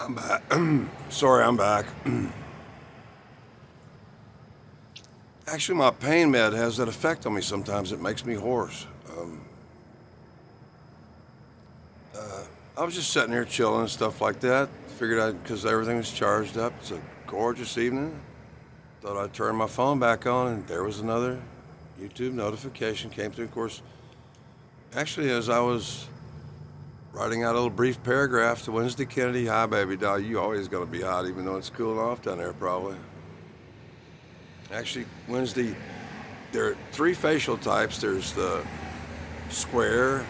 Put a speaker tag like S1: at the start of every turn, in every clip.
S1: I'm back. Sorry, I'm back. Actually, my pain med has that effect on me sometimes. It makes me hoarse. I was just sitting here chilling and stuff like that. Figured because everything was charged up. It's a gorgeous evening. Thought I'd turn my phone back on, and there was another YouTube notification came through. Of course, actually, as I was writing out a little brief paragraph to Wednesday Kennedy, hi, baby doll, you always going to be hot, even though it's cooling off down there, probably. Actually, Wednesday, there are three facial types. There's the square,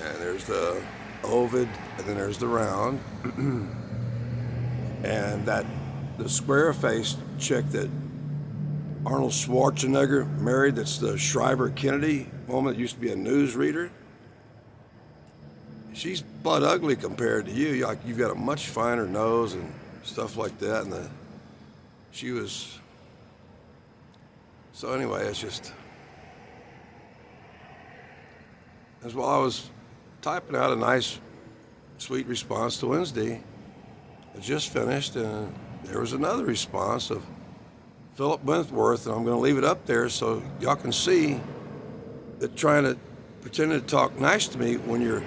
S1: and there's the oval, and then there's the round. And the square-faced chick that Arnold Schwarzenegger married, that's the Shriver Kennedy woman that used to be a newsreader. She's butt ugly compared to you. Like, you've got a much finer nose and stuff like that. And she was. So anyway, it's just. As while I was typing out a nice, sweet response to Wednesday, I just finished, and there was another response of Philip Wentworth, and I'm going to leave it up there so y'all can see that pretending to talk nice to me when you're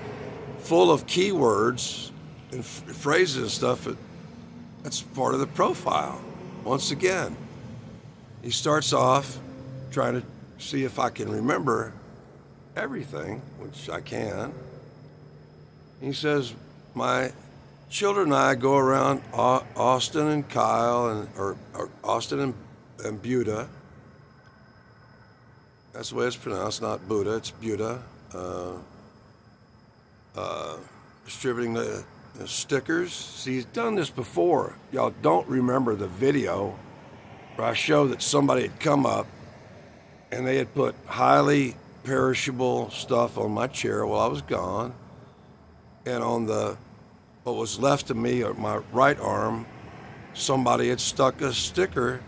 S1: full of keywords and phrases and stuff. That's part of the profile. Once again, he starts off trying to see if I can remember everything, which I can. He says, my children and I go around Austin and Kyle, or Austin and Buda. That's the way it's pronounced, not Buddha, it's Buda. Distributing the stickers. See, he's done this before. Y'all don't remember the video where I showed that somebody had come up and they had put highly perishable stuff on my chair while I was gone. And on what was left of me, or my right arm, somebody had stuck a sticker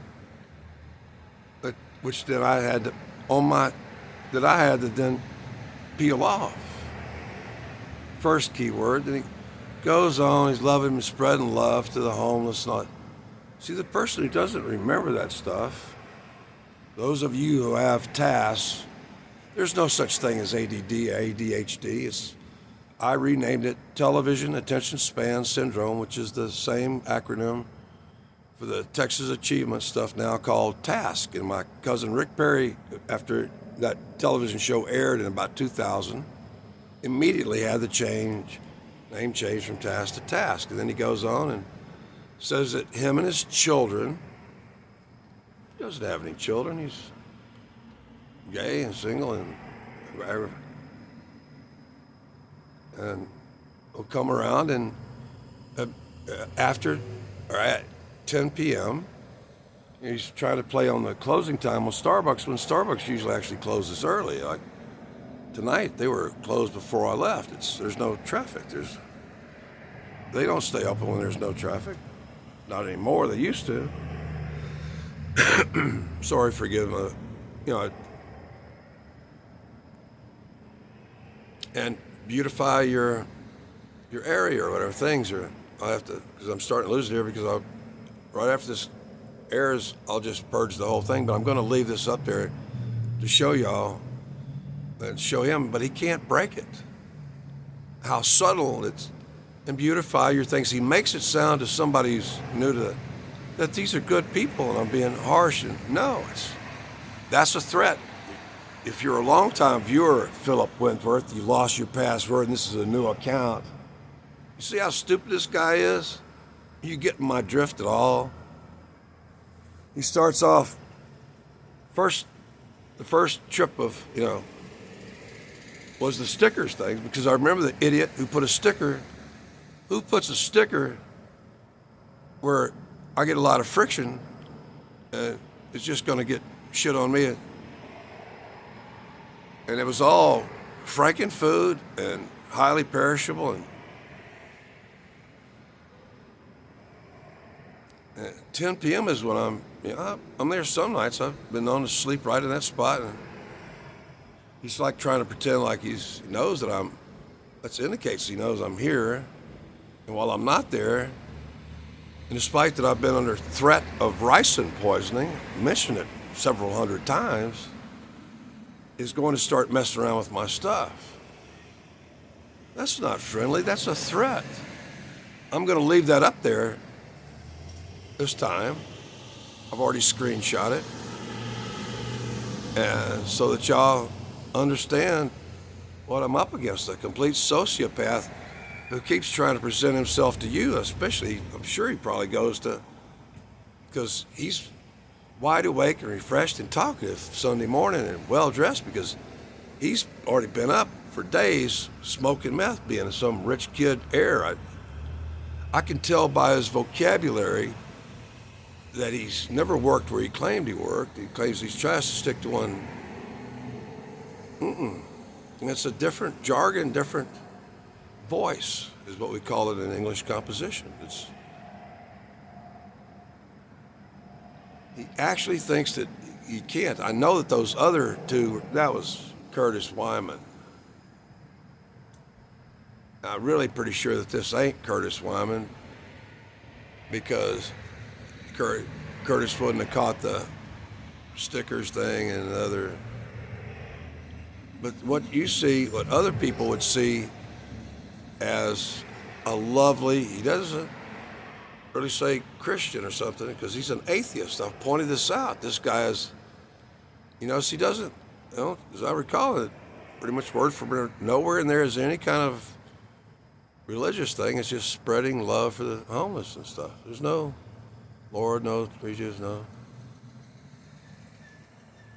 S1: which then I had to then peel off. First keyword. Then he goes on, he's loving and spreading love to the homeless. See, the person who doesn't remember that stuff, those of you who have tasks, there's no such thing as ADD, ADHD. I renamed it Television Attention Span Syndrome, which is the same acronym for the Texas Achievement stuff now called TASK. And my cousin Rick Perry, after that television show aired in about 2000, immediately had the name change from Task to Task. And then he goes on and says that him and his children, he doesn't have any children, he's gay and single and will come around and after or at 10 p.m., he's trying to play on the closing time with Starbucks when Starbucks usually actually closes early. Like tonight, they were closed before I left. There's no traffic. They don't stay open when there's no traffic. Not anymore. They used to. Sorry, forgive me. And beautify your area or whatever things are. I have to, because I'm starting to lose it here, because right after this airs, I'll just purge the whole thing. But I'm going to leave this up there to show y'all and show him, but he can't break it. How subtle it's, and beautify your things. He makes it sound to somebody who's new to that these are good people and I'm being harsh. And no, that's a threat. If you're a longtime viewer, Philip Wentworth, you lost your password and this is a new account. You see how stupid this guy is? You getting my drift at all? He starts off the first trip of, was the stickers thing, because I remember the idiot who puts a sticker where I get a lot of friction and it's just going to get shit on me. And it was all Frankenfood and highly perishable. And 10 p.m. is when I'm there some nights. I've been known to sleep right in that spot. And he's like trying to pretend like he knows that that indicates he knows I'm here. And while I'm not there, and despite that I've been under threat of ricin poisoning, mentioned it several hundred times, is going to start messing around with my stuff. That's not friendly, that's a threat. I'm going to leave that up there this time. I've already screenshot it. And so that y'all understand what I'm up against, a complete sociopath who keeps trying to present himself to you, especially, I'm sure he probably goes to, because he's wide awake and refreshed and talkative Sunday morning and well-dressed because he's already been up for days smoking meth, being some rich kid heir. I can tell by his vocabulary that he's never worked where he claimed he worked. He claims he tries to stick to one. And it's a different jargon, different voice is what we call it in English composition. He actually thinks that he can't. I know that those other two, that was Curtis Wyman. I'm really pretty sure that this ain't Curtis Wyman because Curtis wouldn't have caught the stickers thing and the other. But what you see, what other people would see as a lovely, he doesn't really say Christian or something because he's an atheist. I've pointed this out. This guy is, he doesn't, as I recall it, pretty much word for word, nowhere in there is any kind of religious thing. It's just spreading love for the homeless and stuff. There's no Lord, no preachers, no.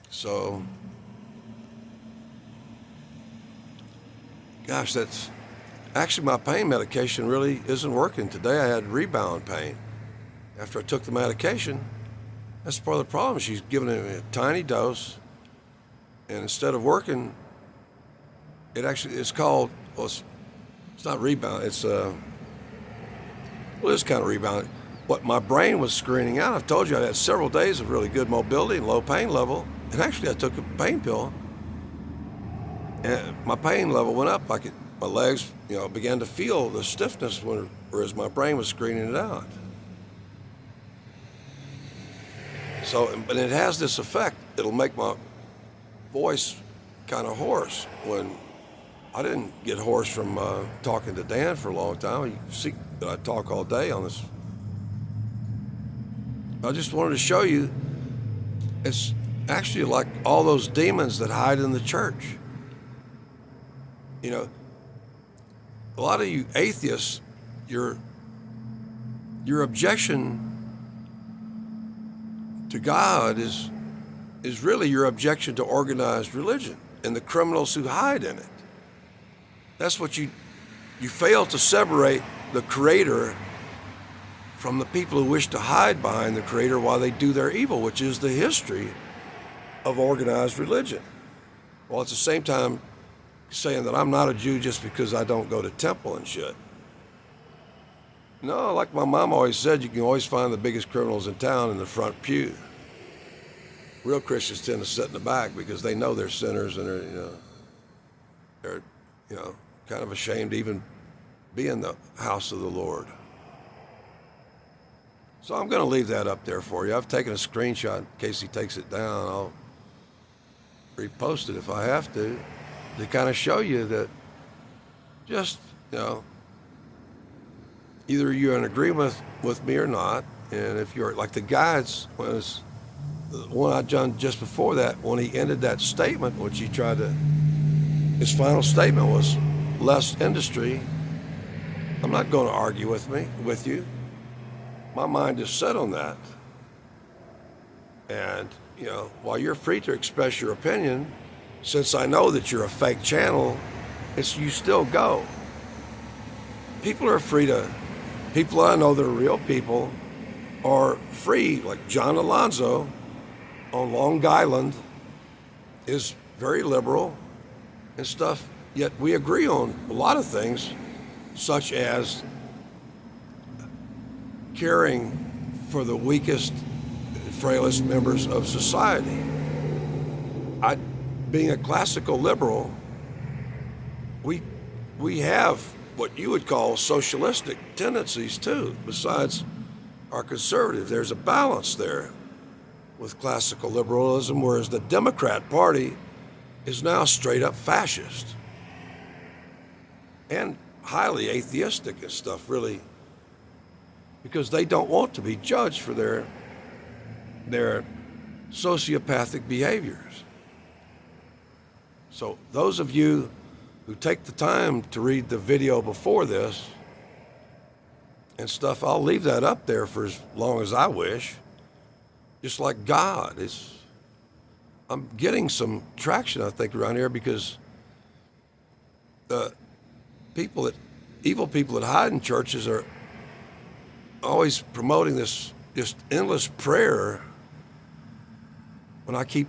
S1: So, gosh, that's actually my pain medication really isn't working. Today I had rebound pain after I took the medication. That's part of the problem. She's giving me a tiny dose, and instead of working, it's called, it's not rebound, it's kind of rebound. What my brain was screening out, I've told you I had several days of really good mobility and low pain level, and actually I took a pain pill, and my pain level went up. My legs, began to feel the stiffness whereas my brain was screening it out. So, but it has this effect. It'll make my voice kind of hoarse. When I didn't get hoarse from talking to Dan for a long time. You see that I talk all day on this. I just wanted to show you, it's actually like all those demons that hide in the church. A lot of you atheists, your objection to God is really your objection to organized religion and the criminals who hide in it. That's what you fail to separate the Creator from the people who wish to hide behind the Creator while they do their evil, which is the history of organized religion. While at the same time saying that I'm not a Jew just because I don't go to temple and shit. No, like my mom always said, you can always find the biggest criminals in town in the front pew. Real Christians tend to sit in the back because they know they're sinners and they're kind of ashamed to even be in the house of the Lord. So I'm going to leave that up there for you. I've taken a screenshot in case he takes it down. I'll repost it if I have to kind of show you that just, either you're in agreement with me or not. And if you're like the guides, was the one I done just before that, when he ended that statement, which he tried to, his final statement was less industry. I'm not going to argue with you. My mind is set on that. And, while you're free to express your opinion, since I know that you're a fake channel, you still go. People I know that are real people are free, like John Alonzo on Long Island is very liberal and stuff, yet we agree on a lot of things, such as caring for the weakest, frailest members of society. Being a classical liberal, we have what you would call socialistic tendencies too, besides our conservative. There's a balance there with classical liberalism, whereas the Democrat Party is now straight up fascist and highly atheistic and stuff, really, because they don't want to be judged for their sociopathic behaviors. So those of you who take the time to read the video before this and stuff, I'll leave that up there for as long as I wish. Just like God is, I'm getting some traction, I think, around here, because the evil people that hide in churches are always promoting this just endless prayer, when I keep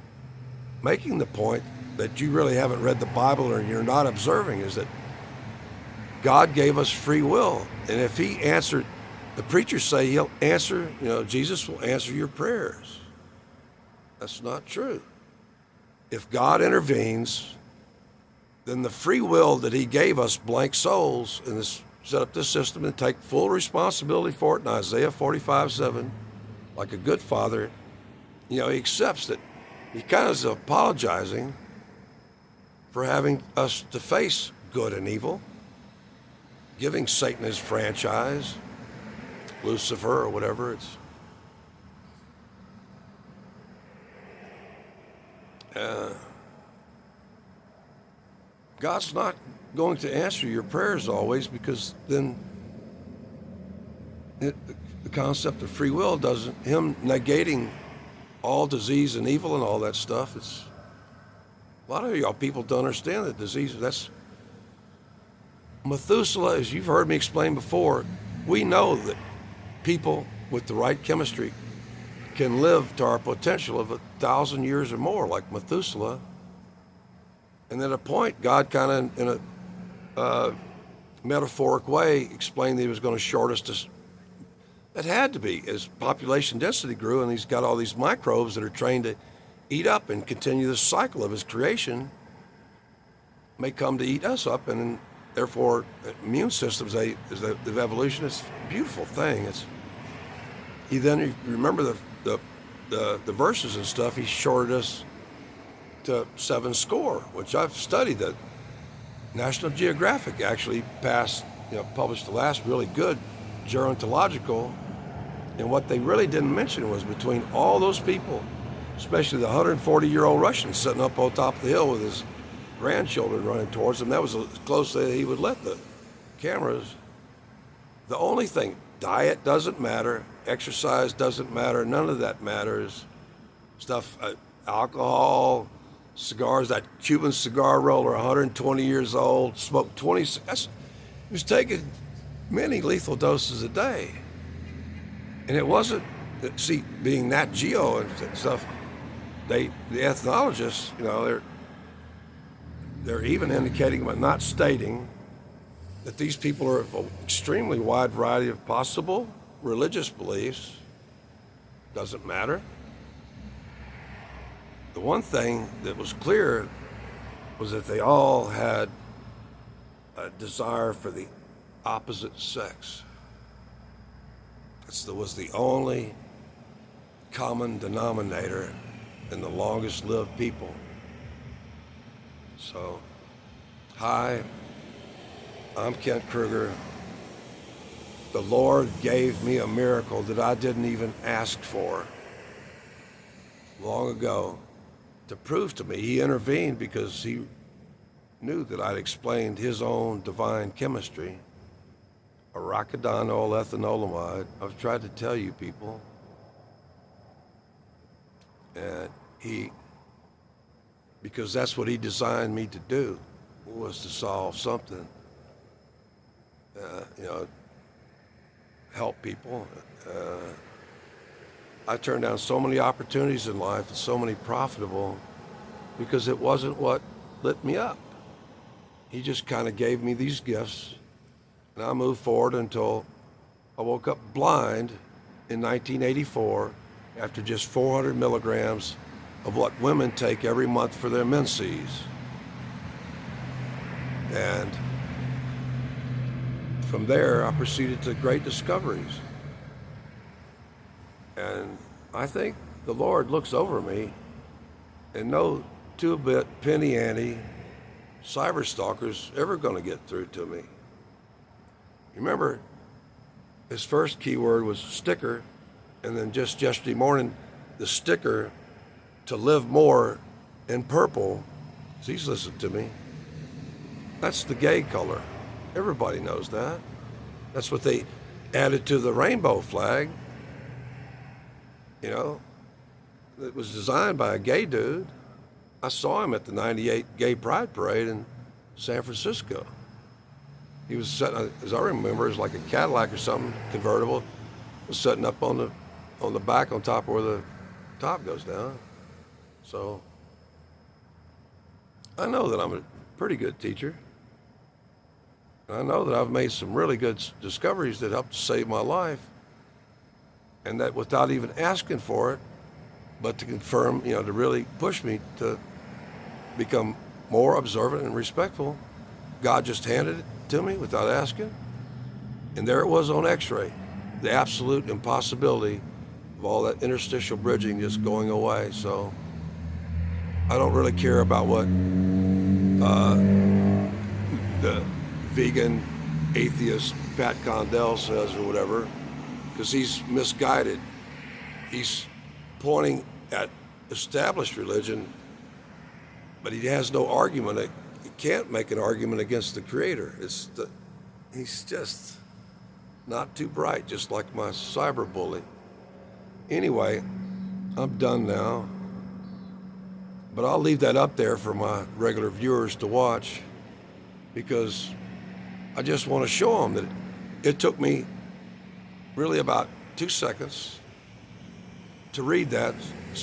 S1: making the point that you really haven't read the Bible or you're not observing, is that God gave us free will. And if he answered, the preachers say he'll answer, Jesus will answer your prayers. That's not true. If God intervenes, then the free will that he gave us, blank souls, and set up this system and take full responsibility for it in Isaiah 45:7, like a good father, he accepts that he kind of is apologizing for having us to face good and evil, giving Satan his franchise, Lucifer or whatever it's. God's not going to answer your prayers always, because then the concept of free will doesn't, him negating all disease and evil and all that stuff, it's, a lot of y'all people don't understand that disease, that's, Methuselah, as you've heard me explain before, we know that people with the right chemistry can live to our potential of 1,000 years or more, like Methuselah. And at a point, God kind of, in a metaphoric way, explained that he was going to short us to. It had to be, as population density grew, and he's got all these microbes that are trained to eat up and continue the cycle of his creation, may come to eat us up, and therefore, immune systems, the evolution is a beautiful thing. You remember the verses and stuff. He shorted us to 7 score, which I've studied. That National Geographic actually published the last really good gerontological, and what they really didn't mention was between all those people, especially the 140-year-old Russian sitting up on top of the hill with his grandchildren running towards him, that was as close as he would let the cameras. The only thing, diet doesn't matter, exercise doesn't matter, none of that matters. Stuff, alcohol, cigars, that Cuban cigar roller, 120 years old, smoked 20, he was taking many lethal doses a day. And it wasn't, being Nat Geo and stuff, the ethnologists, they're even indicating, but not stating, that these people are of an extremely wide variety of possible religious beliefs. Doesn't matter. The one thing that was clear was that they all had a desire for the opposite sex. That was the only common denominator in the longest lived people. So, hi, I'm Kent Kruger. The Lord gave me a miracle that I didn't even ask for long ago to prove to me. He intervened because he knew that I'd explained his own divine chemistry, arachidonyl ethanolamide. I've tried to tell you people. And because that's what he designed me to do, was to solve something, help people. I turned down so many opportunities in life, and so many profitable, because it wasn't what lit me up. He just kind of gave me these gifts, and I moved forward until I woke up blind in 1984 after just 400 milligrams of what women take every month for their menses. And from there, I proceeded to great discoveries. And I think the Lord looks over me, and no two-bit penny ante cyber stalker's ever going to get through to me. Remember, his first keyword was sticker, and then just yesterday morning, the sticker to live more in purple. He's listened to me. That's the gay color. Everybody knows that. That's what they added to the rainbow flag. You know, it was designed by a gay dude. I saw him at the '98 Gay Pride Parade in San Francisco. He was setting, as I remember, it was like a Cadillac or something, convertible, was setting up on the back on top where the top goes down. So I know that I'm a pretty good teacher. I know that I've made some really good discoveries that helped to save my life, and that without even asking for it, but to confirm, you know, to really push me to become more observant and respectful. God just handed it to me without asking, and there it was on X-ray, the absolute impossibility of all that interstitial bridging just going away. So I don't really care about what the vegan atheist Pat Condell says or whatever, because he's misguided. He's pointing at established religion, but he has no argument. He can't make an argument against the Creator. He's just not too bright, just like my cyber bully. Anyway, I'm done now, but I'll leave that up there for my regular viewers to watch, because I just want to show them that it took me really about 2 seconds to read that,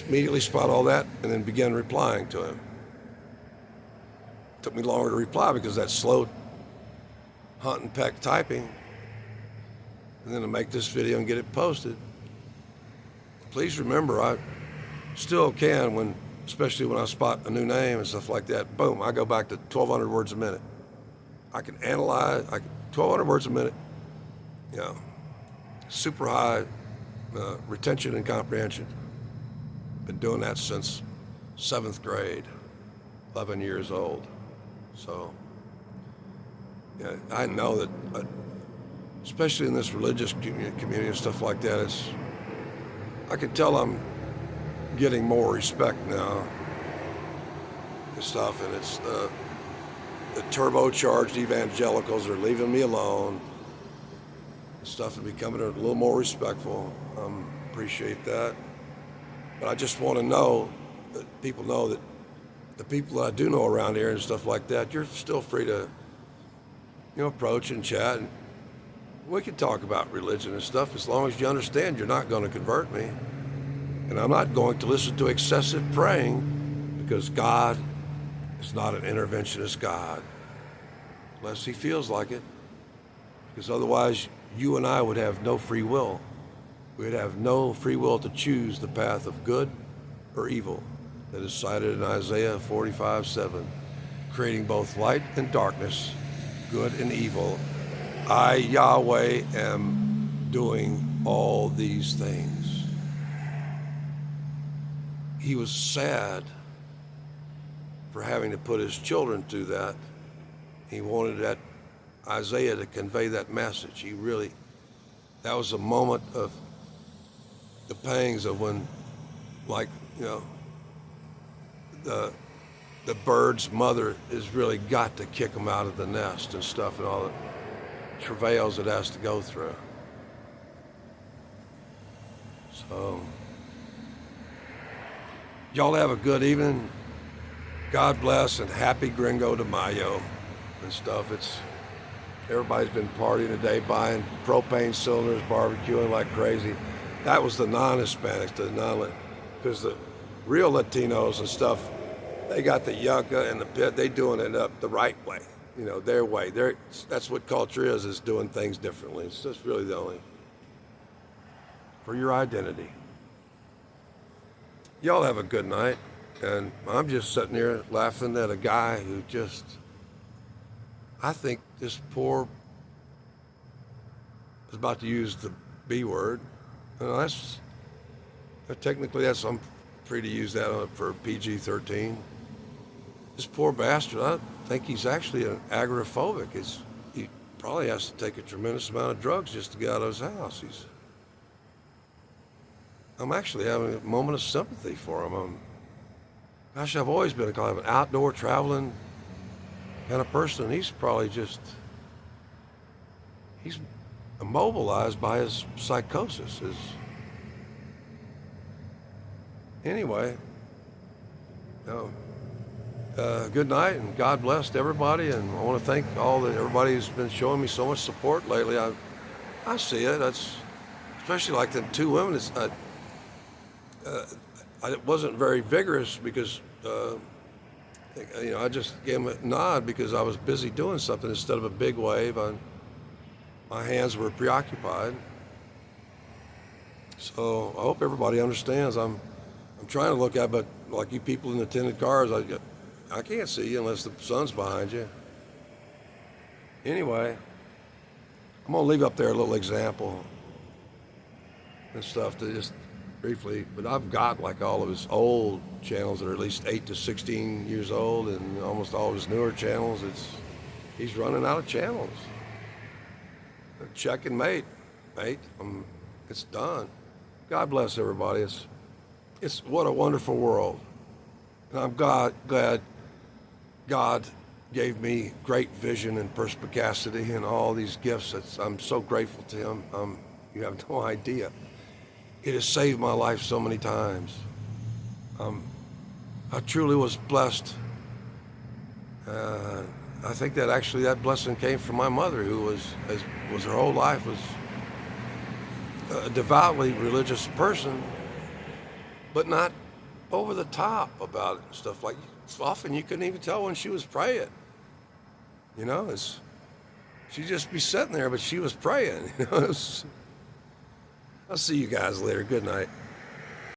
S1: immediately spot all that, and then begin replying to him. It took me longer to reply because that slow hunt and peck typing, and then to make this video and get it posted. Please remember, I still can, especially when I spot a new name and stuff like that, boom, I go back to 1,200 words a minute. I can analyze, 1,200 words a minute, you know, super high retention and comprehension. Been doing that since 7th grade, 11 years old. So, yeah, I know that, especially in this religious community and stuff like that, I can tell I'm getting more respect now and stuff, and it's the turbocharged evangelicals are leaving me alone and stuff and becoming a little more respectful. Appreciate that. But I just want to know that people know that the people that I do know around here and stuff like that, you're still free to, you know, approach and chat. And we can talk about religion and stuff as long as you understand you're not going to convert me. And I'm not going to listen to excessive praying, because God is not an interventionist God, unless he feels like it. Because otherwise, you and I would have no free will. We'd have no free will to choose the path of good or evil that is cited in Isaiah 45:7, creating both light and darkness, good and evil. I, Yahweh, am doing all these things. He was sad for having to put his children through that. He wanted that Isaiah to convey that message. That was a moment of the pangs of when, like, you know, the bird's mother has really got to kick him out of the nest and stuff, and all the travails it has to go through. So, y'all have a good evening. God bless, and happy Gringo de Mayo and stuff. Everybody's been partying today, buying propane cylinders, barbecuing like crazy. That was the non-Hispanics, because the real Latinos and stuff, they got the yucca and the pit. They doing it up the right way, you know, their way. That's what culture is doing things differently. It's just really the only, for your identity. Y'all have a good night. And I'm just sitting here laughing at a guy who I think this poor was about to use the B word. Technically I'm free to use that for PG-13. This poor bastard, I think he's actually an agoraphobic. He probably has to take a tremendous amount of drugs just to get out of his house. I'm actually having a moment of sympathy for him. Gosh, I've always been a kind of an outdoor traveling kind of person, and he's immobilized by his psychosis. Anyway, good night and God bless everybody. And I want to thank everybody who's been showing me so much support lately. I see it. That's especially like the two women. I wasn't very vigorous because I just gave them a nod because I was busy doing something instead of a big wave. My hands were preoccupied. So I hope everybody understands. I'm trying to look at, but like you people in the tinted cars, I can't see you unless the sun's behind you. Anyway, I'm gonna leave up there a little example and stuff to just briefly, but I've got like all of his old channels that are at least 8 to 16 years old, and almost all of his newer channels. He's running out of channels. Check and mate. It's done. God bless everybody. It's what a wonderful world, and I'm glad God gave me great vision and perspicacity and all these gifts. I'm so grateful to Him. You have no idea. It has saved my life so many times. I truly was blessed. I think that blessing came from my mother, who was her whole life was a devoutly religious person, but not over the top about it and stuff. Like often you couldn't even tell when she was praying. She'd just be sitting there, but she was praying. I'll see you guys later. Good night.